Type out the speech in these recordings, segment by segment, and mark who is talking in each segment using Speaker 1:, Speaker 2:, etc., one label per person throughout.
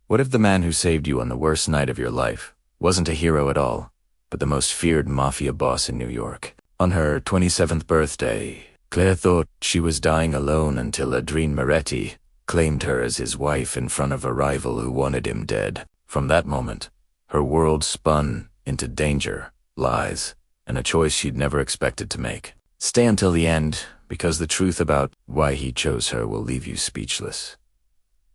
Speaker 1: What if the man who saved you on the worst night of your life wasn't a hero at all, but the most feared Mafia boss in New York? On her 27th birthday, Claire thought she was dying alone until Adrien Moretti claimed her as his wife in front of a rival who wanted him dead. From that moment, her world spun into danger, lies, and a choice she'd never expected to make. Stay until the end, because the truth about why he chose her will leave you speechless.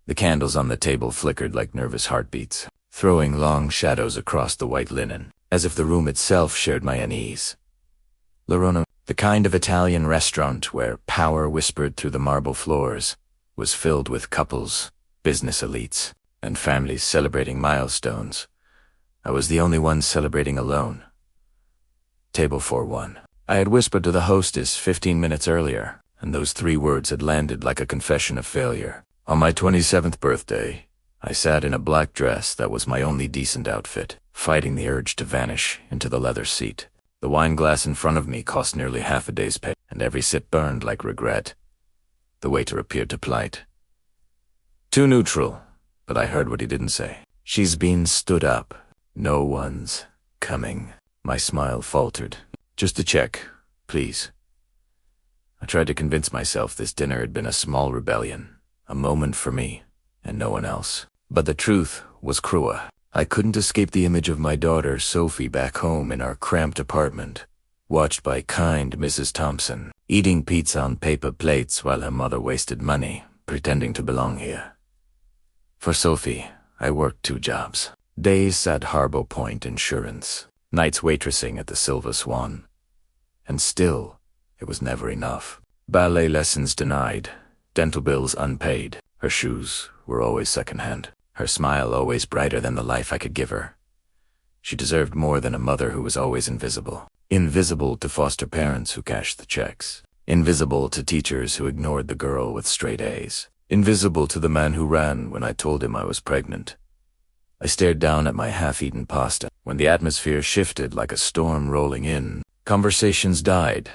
Speaker 1: The candles on the table flickered like nervous heartbeats, throwing long shadows across the white linen, as if the room itself shared my unease. Lorona, the kind of Italian restaurant where power whispered through the marble floors, was filled with couples, business elites, and families celebrating milestones. I was the only one celebrating alone. Table 4-1. I had whispered to the hostess 15 minutes earlier, and those 3 words had landed like a confession of failure. On my 27th birthday, I sat in a black dress that was my only decent outfit, fighting the urge to vanish into the leather seat. The wine glass in front of me cost nearly half a day's pay, and every sip burned like regret. The waiter appeared to plight. Too neutral, but I heard what he didn't say. She's been stood up. No one's coming. My smile faltered. Just a check, please. I tried to convince myself this dinner had been a small rebellion. A moment for me, and no one else. But the truth was cruel. I couldn't escape the image of my daughter, Sophie, back home in our cramped apartment, watched by kind Mrs. Thompson, eating pizza on paper plates while her mother wasted money, pretending to belong here. For Sophie, I worked 2 jobs. Days at Harbour Point Insurance, nights waitressing at the Silver Swan. And still, it was never enough. Ballet lessons denied. Dental bills unpaid. Her shoes were always secondhand. Her smile always brighter than the life I could give her. She deserved more than a mother who was always invisible. Invisible to foster parents who cashed the checks. Invisible to teachers who ignored the girl with straight A's. Invisible to the man who ran when I told him I was pregnant. I stared down at my half-eaten pasta. When the atmosphere shifted like a storm rolling in, conversations died.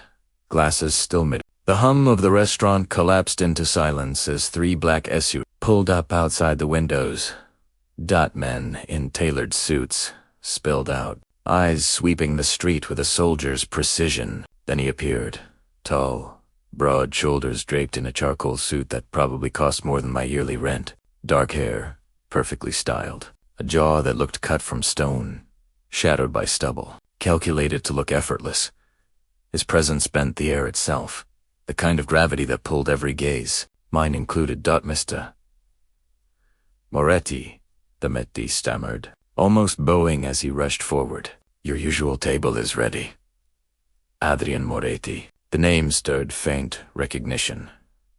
Speaker 1: Glasses still mid. The hum of the restaurant collapsed into silence as 3 black SUVs pulled up outside the windows. Dot men in tailored suits spilled out, eyes sweeping the street with a soldier's precision. Then he appeared, tall, broad shoulders draped in a charcoal suit that probably cost more than my yearly rent. Dark hair, perfectly styled. A jaw that looked cut from stone, shadowed by stubble, calculated to look effortless. His presence bent the air itself. The kind of gravity that pulled every gaze, mine included. Mr. Moretti, the Metti stammered, almost bowing as he rushed forward. Your usual table is ready. Adrien Moretti. The name stirred faint recognition.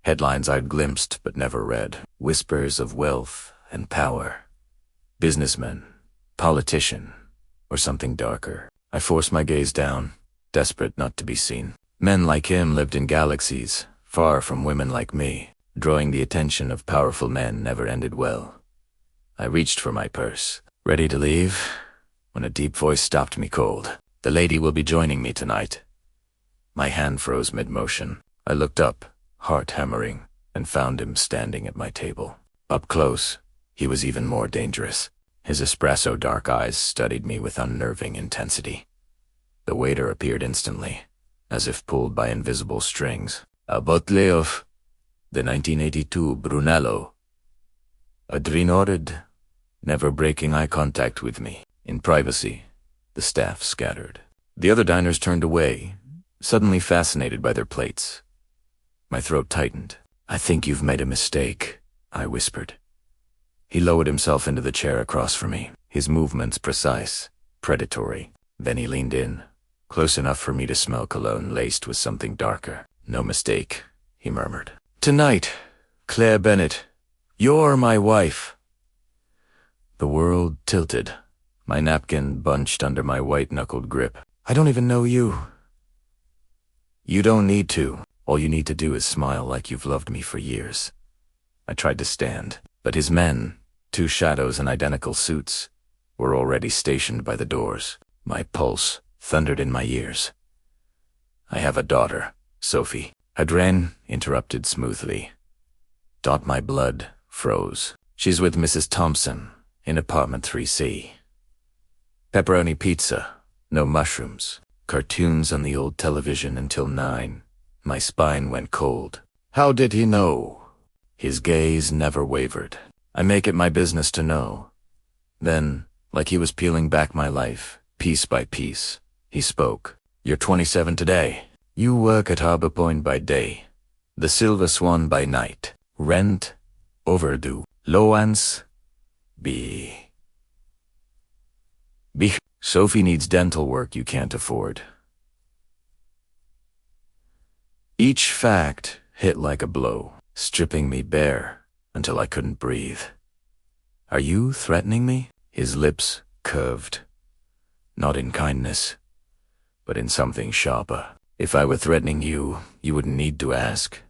Speaker 1: Headlines I'd glimpsed but never read. Whispers of wealth and power. Businessman, politician, or something darker. I forced my gaze down, desperate not to be seen. Men like him lived in galaxies, far from women like me. Drawing the attention of powerful men never ended well. I reached for my purse, ready to leave, when a deep voice stopped me cold. The lady will be joining me tonight. My hand froze mid-motion. I looked up, heart hammering, and found him standing at my table. Up close, he was even more dangerous. His espresso dark eyes studied me with unnerving intensity. The waiter appeared instantly, as if pulled by invisible strings. A bottle of the 1982 Brunello. Adrien ordered, never breaking eye contact with me. In privacy, the staff scattered. The other diners turned away, suddenly fascinated by their plates. My throat tightened. I think you've made a mistake, I whispered. He lowered himself into the chair across from me, his movements precise, predatory. Then he leaned in, close enough for me to smell cologne laced with something darker. No mistake, he murmured. Tonight, Claire Bennett, you're my wife. The world tilted, my napkin bunched under my white-knuckled grip. I don't even know you. You don't need to. All you need to do is smile like you've loved me for years. I tried to stand, but his men, 2 shadows in identical suits, were already stationed by the doors. My pulse thundered in my ears. I have a daughter, Sophie. Adrien interrupted smoothly. My blood froze. She's with Mrs. Thompson in apartment 3C. Pepperoni pizza, no mushrooms. Cartoons on the old television until 9. My spine went cold. How did he know? His gaze never wavered. I make it my business to know. Then, like he was peeling back my life, piece by piece, he spoke. You're 27 today. You work at Harbor Point by day. The Silver Swan by night. Rent, overdue. Allowance, B. Sophie needs dental work you can't afford. Each fact hit like a blow, stripping me bare until I couldn't breathe. Are you threatening me? His lips curved. Not in kindness, but in something sharper. If I were threatening you, you wouldn't need to ask.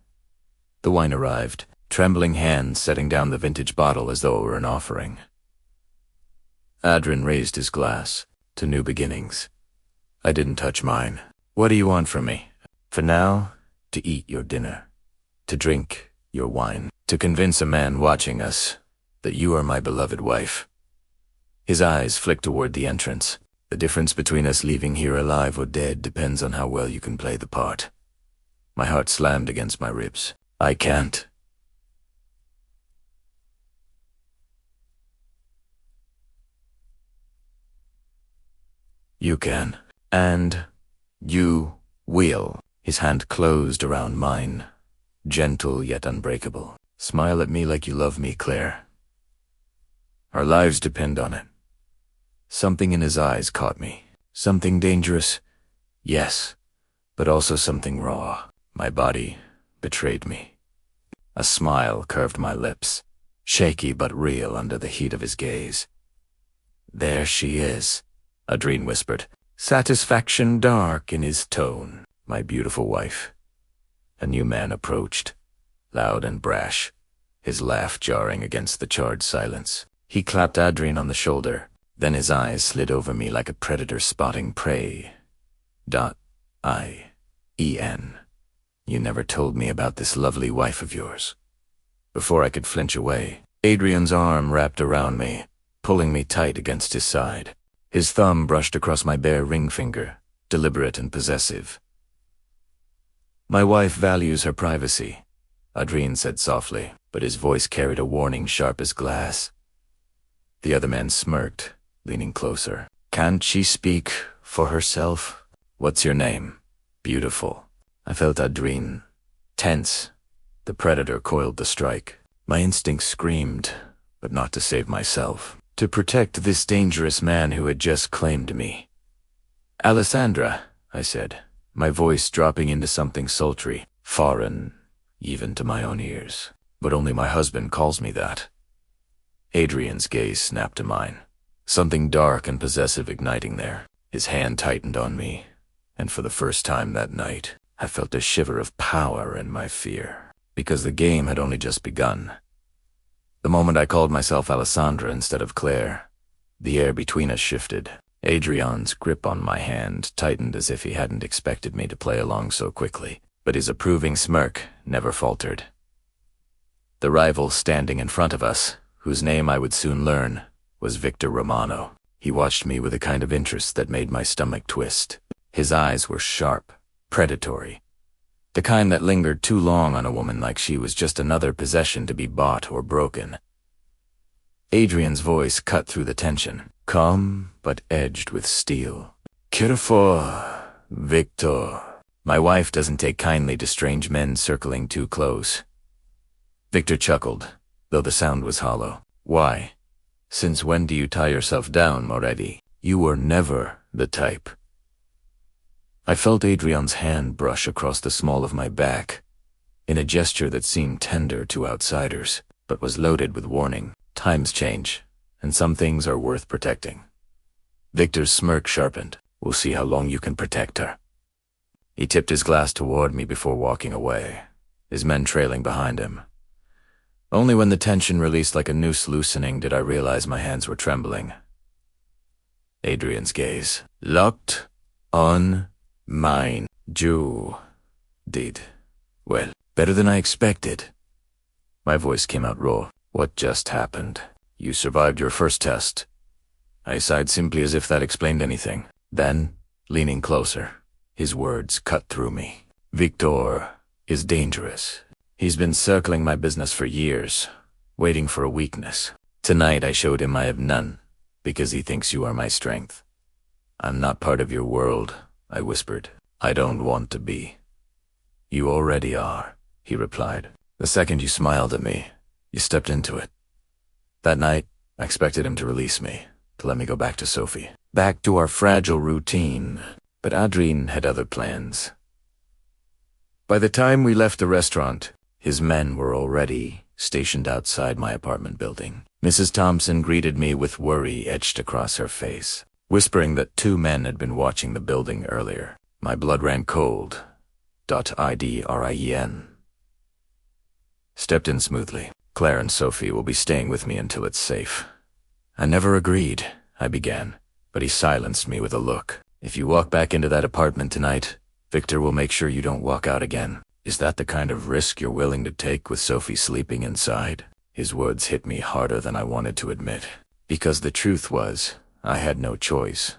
Speaker 1: The wine arrived, trembling hands setting down the vintage bottle as though it were an offering. Adrian raised his glass to new beginnings. I didn't touch mine. What do you want from me? For now, to eat your dinner, to drink your wine, to convince a man watching us that you are my beloved wife. His eyes flicked toward the entrance. The difference between us leaving here alive or dead depends on how well you can play the part. My heart slammed against my ribs. I can't. You can. And you will. His hand closed around mine, gentle yet unbreakable. Smile at me like you love me, Claire. Our lives depend on it. Something in his eyes caught me. Something dangerous, yes, but also something raw. My body betrayed me. A smile curved my lips, shaky but real under the heat of his gaze. There she is, Adrien whispered, satisfaction dark in his tone. My beautiful wife. A new man approached, loud and brash, his laugh jarring against the charred silence. He clapped Adrien on the shoulder, then his eyes slid over me like a predator spotting prey. I-E-N. You never told me about this lovely wife of yours. Before I could flinch away, Adrian's arm wrapped around me, pulling me tight against his side. His thumb brushed across my bare ring finger, deliberate and possessive. My wife values her privacy, Adrien said softly, but his voice carried a warning sharp as glass. The other man smirked, leaning closer. Can't she speak for herself? What's your name? Beautiful. I felt Adrien tense. The predator coiled the strike. My instinct screamed, but not to save myself. To protect this dangerous man who had just claimed me. Alessandra, I said, my voice dropping into something sultry, foreign, even to my own ears. But only my husband calls me that. Adrian's gaze snapped to mine, something dark and possessive igniting there. His hand tightened on me, and for the first time that night, I felt a shiver of power in my fear, because the game had only just begun. The moment I called myself Alessandra instead of Claire, the air between us shifted. Adrian's grip on my hand tightened as if he hadn't expected me to play along so quickly, but his approving smirk never faltered. The rival standing in front of us, whose name I would soon learn, was Victor Romano. He watched me with a kind of interest that made my stomach twist. His eyes were sharp, predatory, the kind that lingered too long on a woman like she was just another possession to be bought or broken. Adrian's voice cut through the tension, calm but edged with steel. Careful, Victor. My wife doesn't take kindly to strange men circling too close. Victor chuckled, though the sound was hollow. Why? Since when do you tie yourself down, Moretti? You were never the type. I felt Adrian's hand brush across the small of my back, in a gesture that seemed tender to outsiders, but was loaded with warning. Times change, and some things are worth protecting. Victor's smirk sharpened. We'll see how long you can protect her. He tipped his glass toward me before walking away, his men trailing behind him. Only when the tension released like a noose loosening did I realize my hands were trembling. Adrian's gaze, locked on mine. Jew did. Well, better than I expected. My voice came out raw. What just happened? You survived your first test. I sighed simply as if that explained anything. Then, leaning closer, his words cut through me. Victor is dangerous. He's been circling my business for years, waiting for a weakness. Tonight I showed him I have none, because he thinks you are my strength. I'm not part of your world, I whispered. I don't want to be. You already are, he replied. The second you smiled at me, you stepped into it. That night, I expected him to release me, to let me go back to Sophie, back to our fragile routine. But Adrien had other plans. By the time we left the restaurant, his men were already stationed outside my apartment building. Mrs. Thompson greeted me with worry etched across her face, whispering that 2 men had been watching the building earlier. My blood ran cold. Idrien. Stepped in smoothly. Claire and Sophie will be staying with me until it's safe. I never agreed, I began, but he silenced me with a look. If you walk back into that apartment tonight, Victor will make sure you don't walk out again. Is that the kind of risk you're willing to take with Sophie sleeping inside? His words hit me harder than I wanted to admit, because the truth was, I had no choice.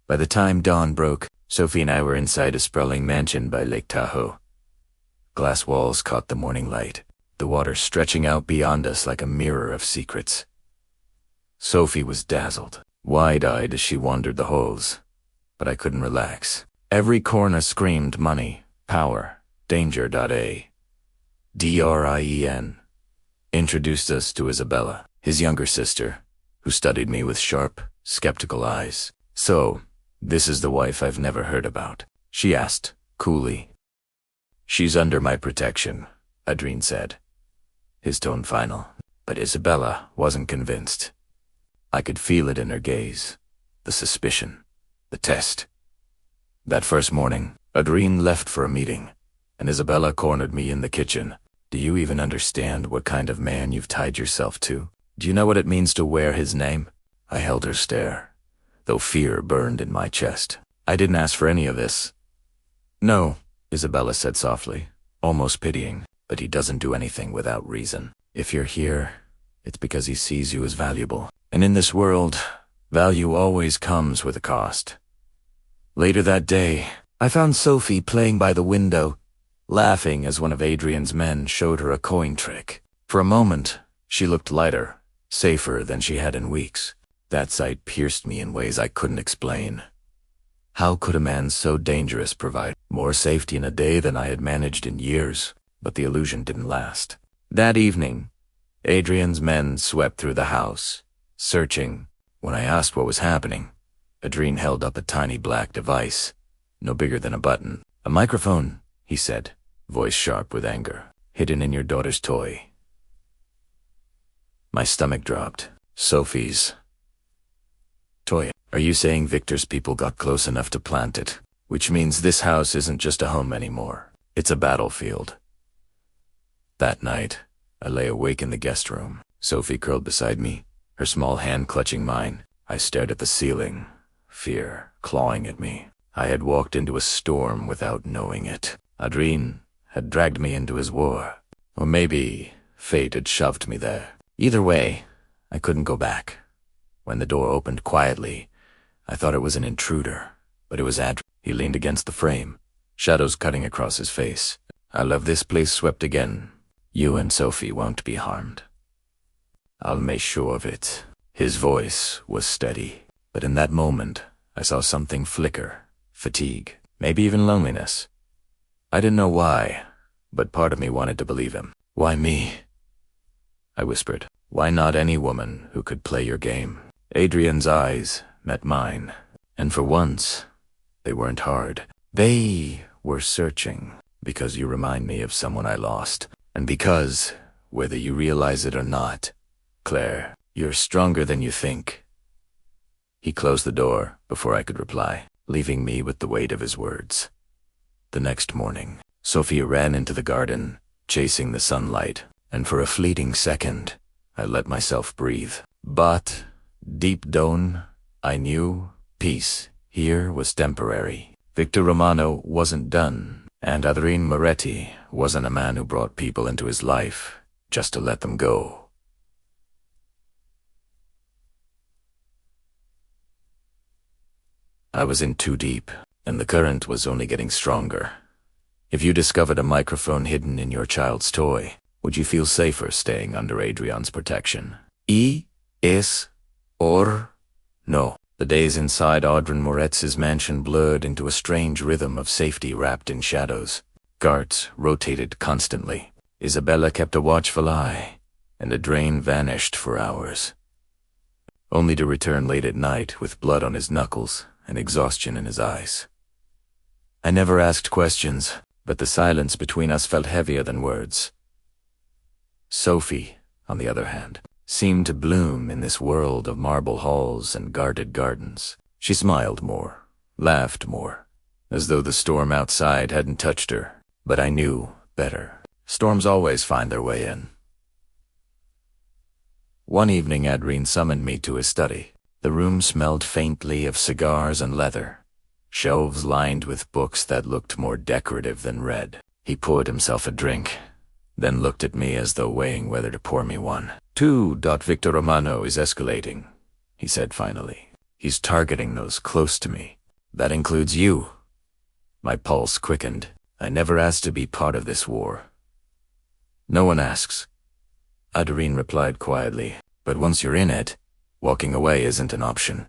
Speaker 1: By the time dawn broke, Sophie and I were inside a sprawling mansion by Lake Tahoe. Glass walls caught the morning light, the water stretching out beyond us like a mirror of secrets. Sophie was dazzled, wide-eyed as she wandered the halls, but I couldn't relax. Every corner screamed money, power, danger. Drien introduced us to Isabella, his younger sister, who studied me with sharp, skeptical eyes. So, this is the wife I've never heard about, she asked, coolly. She's under my protection, Adrien said, his tone final. But Isabella wasn't convinced. I could feel it in her gaze, the suspicion, the test. That first morning, Adrien left for a meeting, and Isabella cornered me in the kitchen. Do you even understand what kind of man you've tied yourself to? Do you know what it means to wear his name? I held her stare, though fear burned in my chest. I didn't ask for any of this. No, Isabella said softly, almost pitying, but he doesn't do anything without reason. If you're here, it's because he sees you as valuable. And in this world, value always comes with a cost. Later that day, I found Sophie playing by the window, laughing as one of Adrien's men showed her a coin trick. For a moment, she looked lighter, safer than she had in weeks. That sight pierced me in ways I couldn't explain. How could a man so dangerous provide more safety in a day than I had managed in years? But the illusion didn't last. That evening, Adrien's men swept through the house, searching. When I asked what was happening, Adrien held up a tiny black device, no bigger than a button. A microphone, he said, voice sharp with anger. Hidden in your daughter's toy. My stomach dropped. Sophie's toy. Are you saying Victor's people got close enough to plant it? Which means this house isn't just a home anymore. It's a battlefield. That night, I lay awake in the guest room. Sophie curled beside me, her small hand clutching mine. I stared at the ceiling, fear clawing at me. I had walked into a storm without knowing it. Adrien had dragged me into his war. Or maybe fate had shoved me there. Either way, I couldn't go back. When the door opened quietly, I thought it was an intruder, but it was Adrien. He leaned against the frame, shadows cutting across his face. I'll have this place swept again. You and Sophie won't be harmed. I'll make sure of it. His voice was steady, but in that moment, I saw something flicker. Fatigue, maybe even loneliness. I didn't know why, but part of me wanted to believe him. Why me? I whispered. Why not any woman who could play your game? Adrien's eyes met mine, and for once, they weren't hard. They were searching, because you remind me of someone I lost, and because, whether you realize it or not, Claire, you're stronger than you think. He closed the door before I could reply, leaving me with the weight of his words. The next morning, Sophia ran into the garden, chasing the sunlight, and for a fleeting second, I let myself breathe. But, deep down, I knew peace here was temporary. Victor Romano wasn't done, and Adrien Moretti wasn't a man who brought people into his life just to let them go. I was in too deep, and the current was only getting stronger. If you discovered a microphone hidden in your child's toy, would you feel safer staying under Adrian's protection? Yes, or no. The days inside Audrey Moretz's mansion blurred into a strange rhythm of safety wrapped in shadows. Guards rotated constantly. Isabella kept a watchful eye, and Adrien vanished for hours, only to return late at night with blood on his knuckles and exhaustion in his eyes. I never asked questions, but the silence between us felt heavier than words. Sophie, on the other hand, seemed to bloom in this world of marble halls and guarded gardens. She smiled more, laughed more, as though the storm outside hadn't touched her. But I knew better. Storms always find their way in. One evening Adrien summoned me to his study. The room smelled faintly of cigars and leather, shelves lined with books that looked more decorative than read. He poured himself a drink, then looked at me as though weighing whether to pour me one. Victor Romano is escalating, he said finally. He's targeting those close to me. That includes you. My pulse quickened. I never asked to be part of this war. No one asks, Adrien replied quietly, but once you're in it, walking away isn't an option.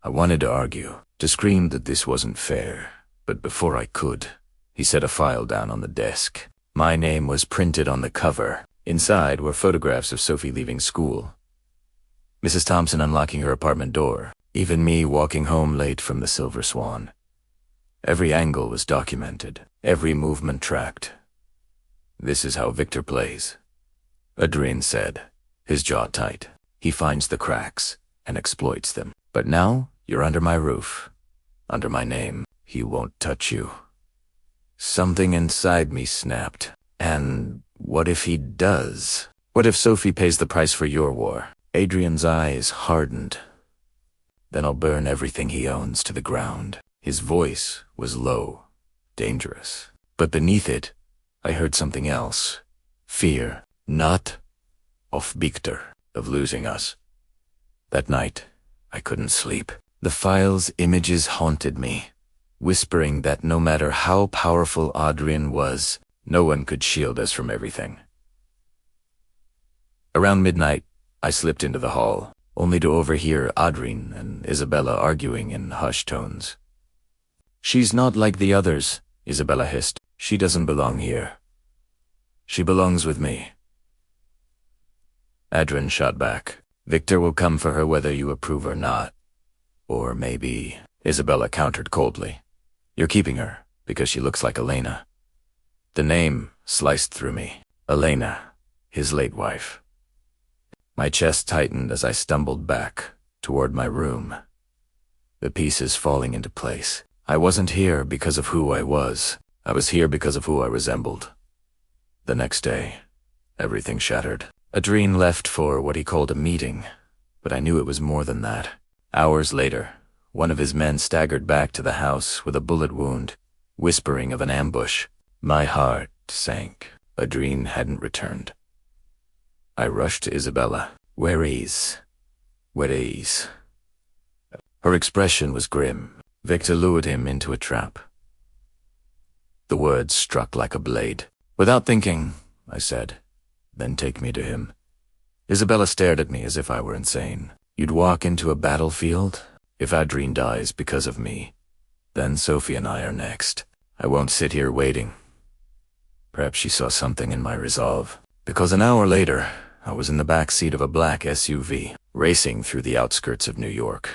Speaker 1: I wanted to argue, to scream that this wasn't fair, but before I could, he set a file down on the desk. My name was printed on the cover. Inside were photographs of Sophie leaving school, Mrs. Thompson unlocking her apartment door, even me walking home late from the Silver Swan. Every angle was documented, every movement tracked. This is how Victor plays, Adrien said, his jaw tight. He finds the cracks and exploits them. But now you're under my roof, under my name. He won't touch you. Something inside me snapped. And what if he does? What if Sophie pays the price for your war? Adrian's eyes hardened. Then I'll burn everything he owns to the ground. His voice was low, dangerous. But beneath it, I heard something else. Fear, not of Victor, of losing us. That night, I couldn't sleep. The file's images haunted me, whispering that no matter how powerful Adrien was, no one could shield us from everything. Around midnight, I slipped into the hall, only to overhear Adrien and Isabella arguing in hushed tones. She's not like the others, Isabella hissed. She doesn't belong here. She belongs with me. Adrien shot back. Victor will come for her whether you approve or not. Or maybe, Isabella countered coldly. You're keeping her because she looks like Elena. The name sliced through me. Elena, his late wife. My chest tightened as I stumbled back toward my room, the pieces falling into place. I wasn't here because of who I was. I was here because of who I resembled. The next day, everything shattered. Adrien left for what he called a meeting, but I knew it was more than that. Hours later, one of his men staggered back to the house with a bullet wound, whispering of an ambush. My heart sank. Adrien hadn't returned. I rushed to Isabella. Where is? Her expression was grim. Victor lured him into a trap. The words struck like a blade. Without thinking, I said, then take me to him. Isabella stared at me as if I were insane. You'd walk into a battlefield? If Adrien dies because of me, then Sophie and I are next. I won't sit here waiting. Perhaps she saw something in my resolve, because an hour later, I was in the back seat of a black SUV, racing through the outskirts of New York.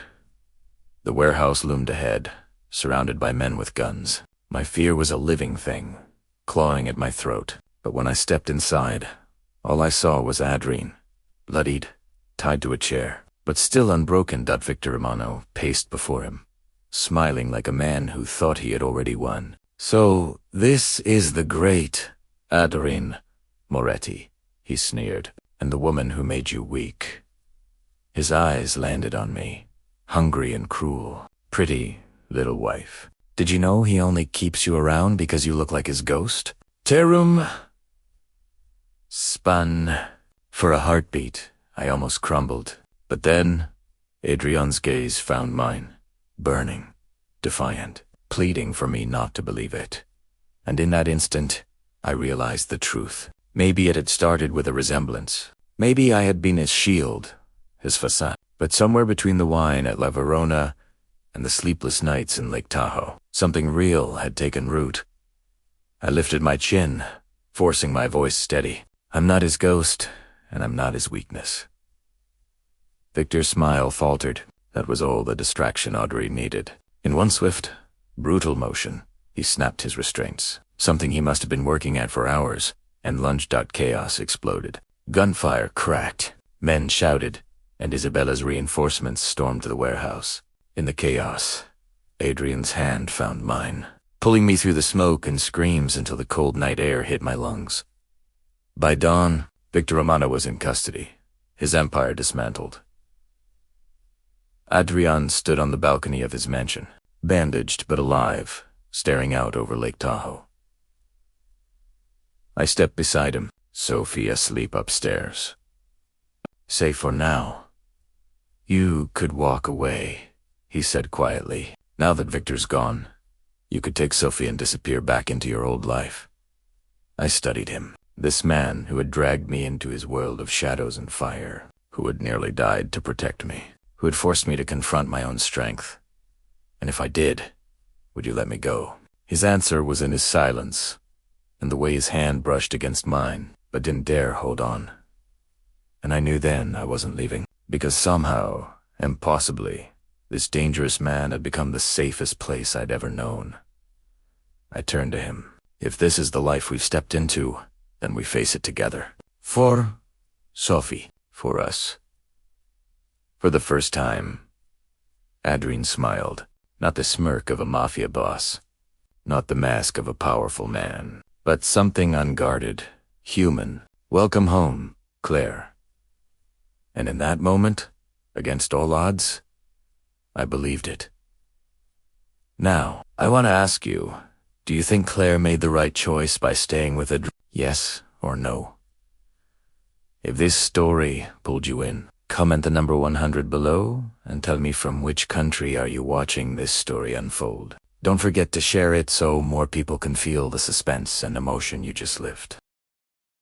Speaker 1: The warehouse loomed ahead, surrounded by men with guns. My fear was a living thing, clawing at my throat. But when I stepped inside, all I saw was Adrien, bloodied, tied to a chair, but still unbroken. Victor Romano paced before him, smiling like a man who thought he had already won. So, this is the great Adrien Moretti, he sneered, and the woman who made you weak. His eyes landed on me, hungry and cruel. Pretty little wife. Did you know he only keeps you around because you look like his ghost? Terum spun. For a heartbeat, I almost crumbled. But then, Adrian's gaze found mine, burning. defiant, pleading for me not to believe it. And in that instant, I realized the truth. Maybe it had started with a resemblance. Maybe I had been his shield, his facade. But somewhere between the wine at La Verona and the sleepless nights in Lake Tahoe, something real had taken root. I lifted my chin, forcing my voice steady. I'm not his ghost, and I'm not his weakness. Victor's smile faltered. That was all the distraction Audrey needed. In one swift, brutal motion, he snapped his restraints, something he must have been working at for hours, and lunged out. Chaos exploded. Gunfire cracked. Men shouted, and Isabella's reinforcements stormed the warehouse. In the chaos, Adrian's hand found mine, pulling me through the smoke and screams until the cold night air hit my lungs. By dawn, Victor Romano was in custody, his empire dismantled. Adrian stood on the balcony of his mansion, bandaged but alive, staring out over Lake Tahoe. I stepped beside him, Sophie asleep upstairs. Safe for now. You could walk away, he said quietly. Now that Victor's gone, you could take Sophie and disappear back into your old life. I studied him, this man who had dragged me into his world of shadows and fire, who had nearly died to protect me, who had forced me to confront my own strength. And if I did, would you let me go? His answer was in his silence, and the way his hand brushed against mine, but didn't dare hold on. And I knew then I wasn't leaving, because somehow, impossibly, this dangerous man had become the safest place I'd ever known. I turned to him. If this is the life we've stepped into, then we face it together. For Sophie, for us. For the first time, Adrien smiled, not the smirk of a mafia boss, not the mask of a powerful man, but something unguarded, human. Welcome home, Claire. And in that moment, against all odds, I believed it. Now, I want to ask you, do you think Claire made the right choice by staying with Adrien? Yes or no? If this story pulled you in, comment the number 100 below and tell me from which country are you watching this story unfold. Don't forget to share it so more people can feel the suspense and emotion you just lived.